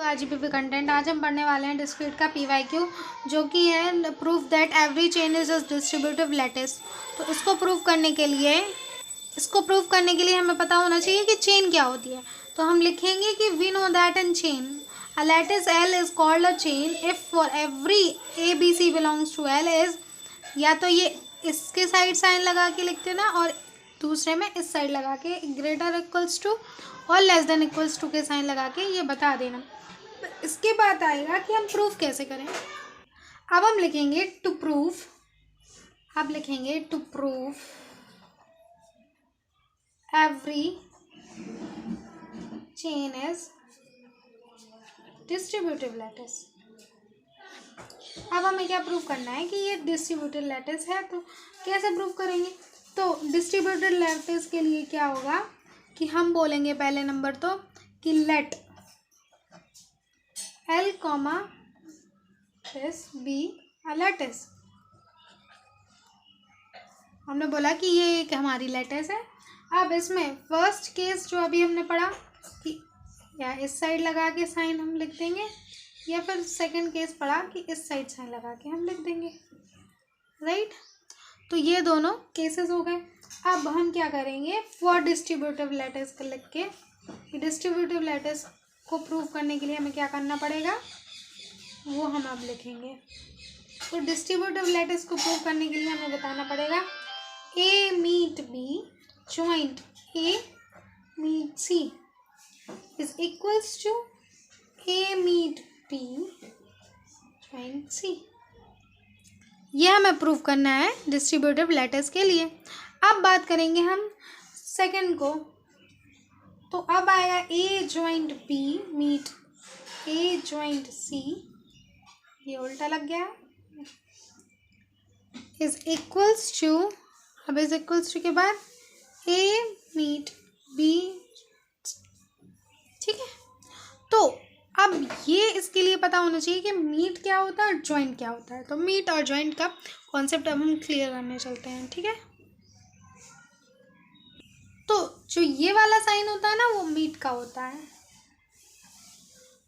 RGPV content. आज हम पढ़ने वाले हैं डिस्क्रीट का पीवाईक्यू, जो कि है proof that every chain is a distributive lattice. तो इसको प्रूफ करने के लिए हमें पता होना चाहिए कि चेन क्या होती है। तो हम लिखेंगे कि we know that in chain a lattice L is called a chain if for every a b c belongs to L is, या तो ये इसके साइड साइन लगा के लिखते ना, और दूसरे में इस साइड लगा के ग्रेटर इक्वल्स टू और लेस देन इक्वल्स टू के साइन लगा के ये बता देना। इसके बाद आएगा कि हम प्रूफ कैसे करें। अब हम लिखेंगे to prove, every chain is distributive lattice. अब हमें क्या प्रूफ करना है कि ये डिस्ट्रीब्यूटिव लैटिस है। तो कैसे प्रूफ करेंगे? तो डिस्ट्रीब्यूटिव लैटिस के लिए क्या होगा कि हम बोलेंगे पहले नंबर तो कि late L, this be a lattice। हमने बोला कि ये एक हमारी लैटिस है। अब इसमें फर्स्ट केस जो अभी हमने पढ़ा कि या इस साइड लगा के साइन हम लिख देंगे, या फिर सेकंड केस पढ़ा कि इस साइड साइन लगा के हम लिख देंगे, राइट। तो ये दोनों केसेस हो गए। अब हम क्या करेंगे, फॉर डिस्ट्रीब्यूटिव लैटिस लिख के डिस्ट्रीब्यूटिव लैटिस को प्रूव करने के लिए हमें क्या करना पड़ेगा वो हम अब लिखेंगे। तो डिस्ट्रीब्यूटिव लैटिस को प्रूव करने के लिए हमें बताना पड़ेगा A meet B joint A meet C is equals to A meet B joint C. ये हमें प्रूव करना है डिस्ट्रीब्यूटिव लैटिस के लिए। अब बात करेंगे हम सेकंड को। तो अब आएगा ए joint B meet a joint C, ये उल्टा लग गया, इज इक्वल्स टू, अब इज इक्वल्स टू के बाद ए मीट बी, ठीक है। तो अब ये इसके लिए पता होना चाहिए कि मीट क्या होता है और जॉइंट क्या होता है। तो मीट और जॉइंट का कॉन्सेप्ट अब हम क्लियर करने चलते हैं, ठीक है। तो जो ये वाला साइन होता है ना वो मीट का होता है,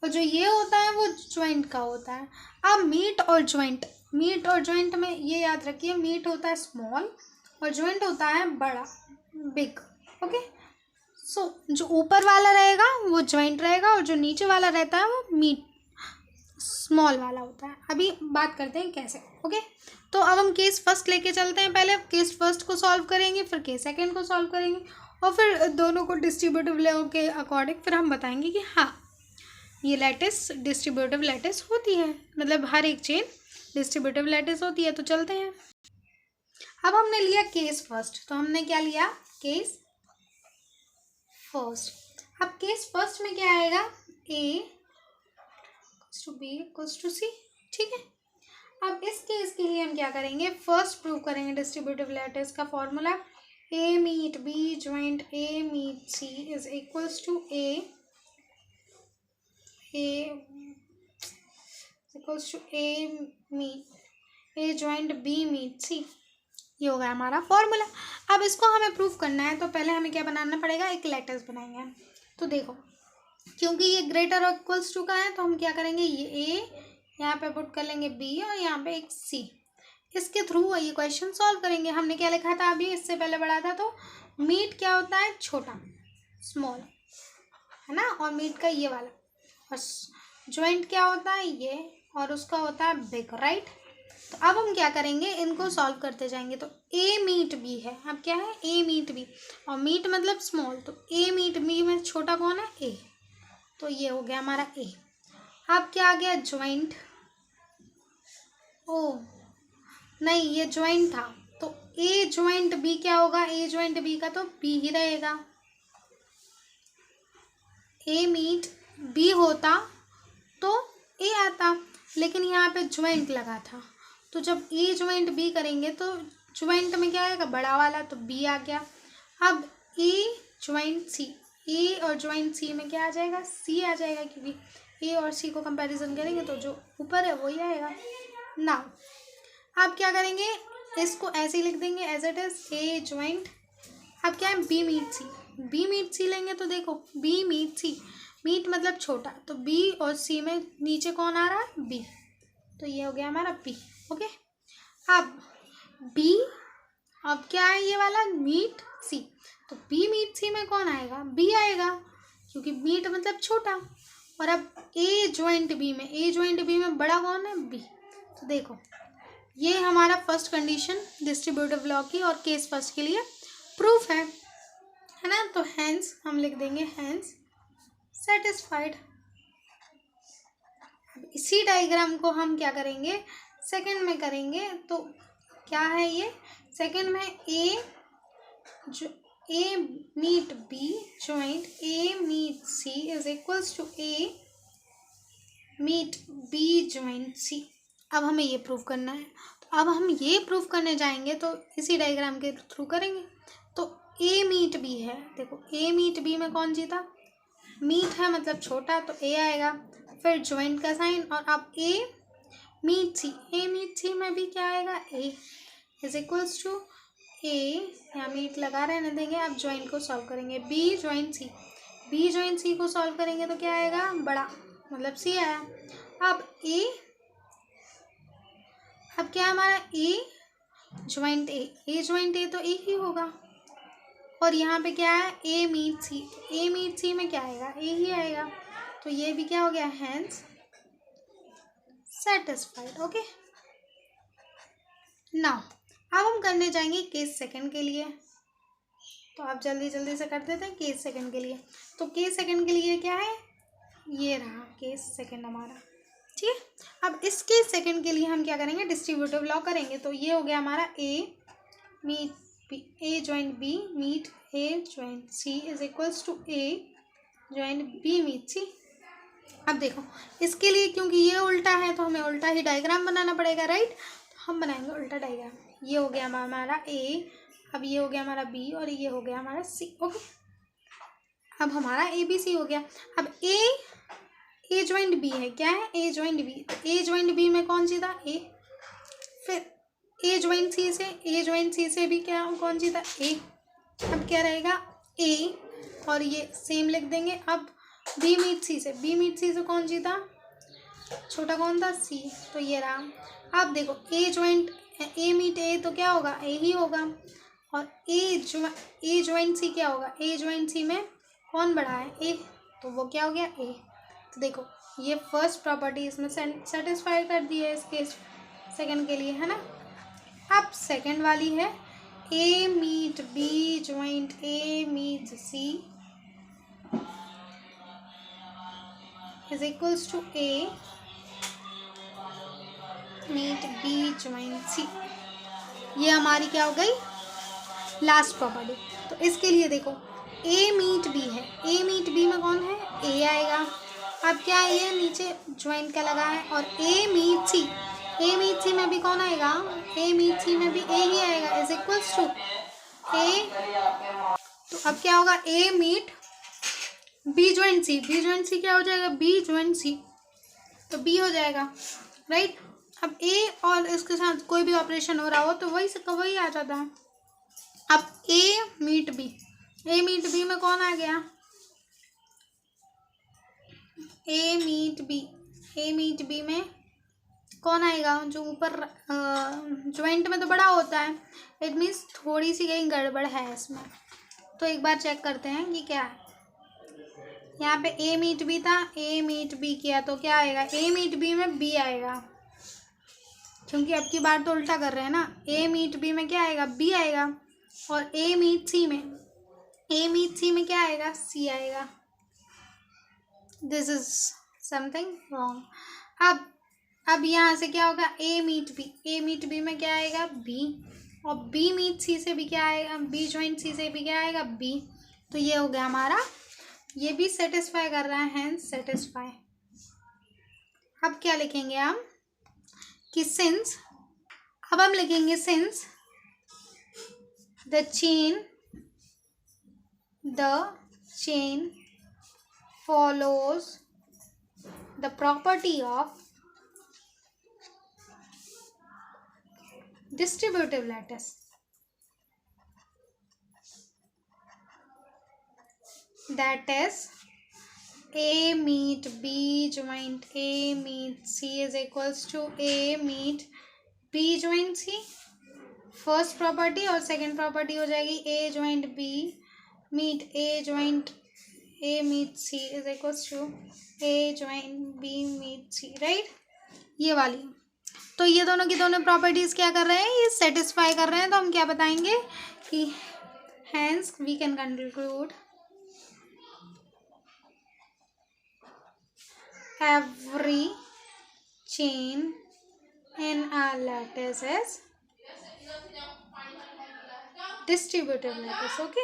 और जो ये होता है वो जॉइंट का होता है। अब मीट और जॉइंट में ये याद रखिए, मीट होता है स्मॉल और जॉइंट होता है बड़ा, बिग, ओके। सो जो ऊपर वाला रहेगा वो जॉइंट रहेगा और जो नीचे वाला रहता है वो मीट स्मॉल वाला होता है। अभी बात करते हैं कैसे, ओके। तो अब हम केस फर्स्ट लेके चलते हैं। पहले केस फर्स्ट को सॉल्व करेंगे, फिर केस सेकंड को सॉल्व करेंगे, और फिर दोनों को डिस्ट्रीब्यूटिव लॉ के अकॉर्डिंग फिर हम बताएंगे कि हाँ ये लैटिस डिस्ट्रीब्यूटिव लैटिस होती है, मतलब हर एक चेन डिस्ट्रीब्यूटिव लैटिस होती है। तो चलते हैं। अब हमने लिया केस फर्स्ट, तो हमने क्या लिया, केस फर्स्ट। अब केस फर्स्ट में क्या आएगा, ए टू बी इक्वल्स टू सी, ठीक है। अब इस केस के लिए हम क्या करेंगे, फर्स्ट प्रूव करेंगे डिस्ट्रीब्यूटिव लैटिस का formula A meet B joint A meet C is equals to A equals to A joint B meet C. ये हो गया हमारा फॉर्मूला। अब इसको हमें प्रूव करना है, तो पहले हमें क्या बनाना पड़ेगा, एक लैटिस बनाएंगे। तो देखो, क्योंकि ये ग्रेटर और इक्वल्स टू का है तो हम क्या करेंगे, ये ए यहाँ पे पुट कर लेंगे बी और यहाँ पे एक सी। इसके थ्रू ये क्वेश्चन सॉल्व करेंगे। हमने क्या लिखा था अभी, इससे पहले पढ़ा था। तो मीट क्या होता है, छोटा, स्मॉल, है ना, और मीट का ये वाला, और जॉइंट क्या होता है ये, और उसका होता है बिग, राइट। तो अब हम क्या करेंगे, इनको सॉल्व करते जाएंगे। तो ए मीट बी है, अब क्या है, ए मीट बी, और मीट मतलब स्मॉल, तो ए मीट बी में छोटा कौन है, ए। तो ये हो गया हमारा ए। अब क्या आ गया, जॉइंट, ओ नहीं ये जॉइंट था, तो ए जॉइंट बी क्या होगा, ए जॉइंट बी का तो बी ही रहेगा। ए मीट बी होता तो ए आता, लेकिन यहाँ पे जॉइंट लगा था, तो जब ए जॉइंट बी करेंगे तो जॉइंट में क्या आएगा, बड़ा वाला, तो बी आ गया। अब ए जॉइंट सी, ए और जॉइंट सी में क्या आ जाएगा, सी आ जाएगा, क्योंकि ए और सी को कंपैरिजन करेंगे तो जो ऊपर है वही आएगा ना। अब क्या करेंगे, इसको ऐसे ही लिख देंगे as it is, a joint, अब क्या है, b meet c, b meet c लेंगे तो देखो बी मीट सी, मीट मतलब छोटा, तो बी और सी में नीचे कौन आ रहा है, बी, तो ये हो गया हमारा बी। ओके, अब बी, अब क्या है ये वाला मीट सी, तो बी मीट सी में कौन आएगा, बी आएगा, क्योंकि मीट मतलब छोटा। और अब ए ज्वाइंट बी में, ए ज्वाइंट बी में बड़ा कौन है, बी। तो देखो ये हमारा फर्स्ट कंडीशन डिस्ट्रीब्यूटिव लॉ की और केस फर्स्ट के लिए प्रूफ है ना। तो हैंस हम लिख देंगे हैंस सेटिस्फाइड। इसी डायग्राम को हम क्या करेंगे, सेकंड में करेंगे। तो क्या है ये, सेकंड में A meet B joint A meet C is equals to A meet B joint C. अब हमें ये प्रूव करना है, तो अब हम ये प्रूव करने जाएंगे तो इसी डायग्राम के थ्रू करेंगे। तो ए मीट बी है, देखो ए मीट बी में कौन जीता, मीट है मतलब छोटा, तो ए आएगा, फिर ज्वाइंट का साइन, और अब ए मीट सी में भी क्या आएगा, ए इज इक्वल्स टू ए, यहाँ मीट लगा रहने देंगे। अब ज्वाइंट को सॉल्व करेंगे, बी ज्वाइंट सी को सॉल्व करेंगे तो क्या आएगा, बड़ा मतलब सी आया। अब ए, अब क्या हमारा ए ज्वाइंट ए तो ए ही होगा, और यहाँ पे क्या है ए मीट सी में क्या आएगा, ए ही आएगा, तो ये भी क्या हो गया, हैंस सेटिस्फाइड। ओके, नाउ अब हम करने जाएंगे केस सेकंड के लिए। तो आप जल्दी जल्दी से कर देते हैं केस सेकंड के लिए। तो केस सेकंड के लिए क्या है, ये रहा केस सेकंड हमारा, ठीक है। अब इस केस सेकंड के लिए हम क्या करेंगे, डिस्ट्रीब्यूटिव लॉ करेंगे। तो ये हो गया हमारा A meet B, A joint B meet A joint C is equals to A joint B meet C. अब देखो इसके लिए क्योंकि ये उल्टा है तो हमें उल्टा ही डायग्राम बनाना पड़ेगा, राइट। तो हम बनाएंगे उल्टा डायग्राम। ये हो गया हमारा ए, अब ये हो गया हमारा बी, और ये हो गया हमारा सी। ओके, अब हमारा ए बी सी हो गया। अब ए ज्वाइंट बी है, क्या है, ए ज्वाइंट बी, तो ए ज्वाइंट बी में कौन जीता, ए, फिर ए ज्वाइंट सी से भी क्या कौन जीता, ए। अब क्या रहेगा, ए, और ये सेम लिख देंगे। अब बी मीट सी से कौन जीता, छोटा कौन था, सी, तो ये रहा। अब देखो ए मीट ए तो क्या होगा, ए ही होगा, और ए ज्वाइंट सी क्या होगा, ए ज्वाइंट सी में कौन बड़ा है, ए, तो वो क्या हो गया, ए। तो देखो ये फर्स्ट प्रॉपर्टी इसमें सेटिस्फाई कर दी है इसके सेकंड के लिए, है ना। अब सेकंड वाली है A meet B joint A meet C is equals to A meet B joint C. ये हमारी क्या हो गई, लास्ट प्रॉपर्टी। तो इसके लिए देखो ए मीट बी है, ए मीट बी में कौन है, ए आएगा। अब क्या है, ये नीचे ज्वाइंट का लगा है, और ए मीट सी में भी कौन आएगा, ए मीट सी में भी ए ही आएगा, इज इक्वल्स टू ए। तो अब क्या होगा, ए मीट बी ज्वाइंट सी क्या हो जाएगा, बी ज्वाइंट सी, तो बी हो जाएगा, राइट। अब ए और इसके साथ कोई भी ऑपरेशन हो रहा हो तो वही आ जाता है। अब ए मीट बी में कौन आ गया, ए मीट बी में कौन आएगा, जो ऊपर ज्वाइंट में तो बड़ा होता है, इट मीन्स थोड़ी सी कहीं गड़बड़ है इसमें। तो एक बार चेक करते हैं कि क्या है। यहाँ पे ए मीट बी था, ए मीट बी किया तो क्या आएगा, ए मीट बी में बी आएगा, क्योंकि अब की बार तो उल्टा कर रहे हैं ना। ए मीट बी में क्या आएगा, बी आएगा, और ए मीट सी में क्या आएगा, सी आएगा। This is something wrong. अब यहाँ से क्या होगा, ए मीट बी में क्या आएगा, बी, और बी मीट सी से भी क्या आएगा, बी ज्वाइंट सी से भी क्या आएगा, बी। तो ये हो गया हमारा, ये भी सेटिस्फाई कर रहा है, हैंस सेटिस्फाई। अब क्या लिखेंगे हम कि सिंस, अब हम लिखेंगे since the chain follows the property of distributive lattice, that is A meet B joint A meet C is equals to A meet B joint C. First property और second property हो जाएगी A joint B meet A joint A meet C is equals to A joint B meet C, right? ये वाली। तो ये दोनों की दोनों प्रॉपर्टीज क्या कर रहे हैं, ये सेटिस्फाई कर रहे हैं। तो हम क्या बताएंगे कि hence we can conclude every chain in a lattice is distributive lattice। Okay,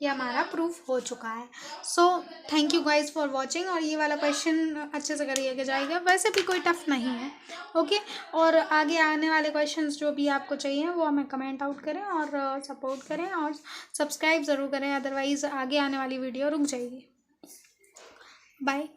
ये हमारा प्रूफ हो चुका है। So thank you guys for watching. और ये वाला क्वेश्चन अच्छे से करिएगा जाएगा, वैसे भी कोई टफ नहीं है। ओके, और आगे आने वाले क्वेश्चंस जो भी आपको चाहिए वो हमें कमेंट आउट करें और सपोर्ट करें और सब्सक्राइब ज़रूर करें, अदरवाइज़ आगे आने वाली वीडियो रुक जाएगी। बाय।